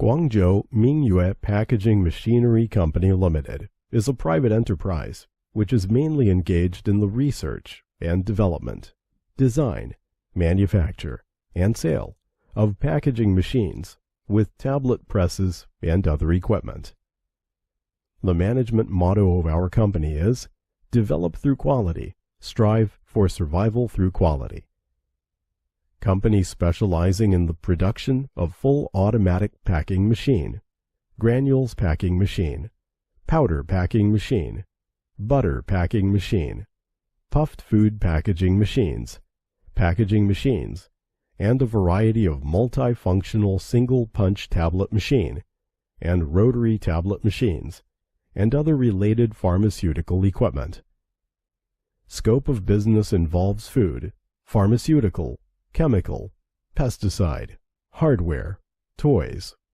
Guangzhou Mingyue Packaging Machinery Company Limited is a private enterprise which is mainly engaged in the research and development, design, manufacture, and sale of packaging machines with tablet presses and other equipment. The management motto of our company is, "Develop through quality, strive for survival through quality." Company specializing in the production of full automatic packing machine, granules packing machine, powder packing machine, butter packing machine, puffed food packaging machines, and a variety of multifunctional single-punch tablet machine, and rotary tablet machines, and other related pharmaceutical equipment. Scope of business involves food, pharmaceutical, chemical, pesticide, hardware, toys,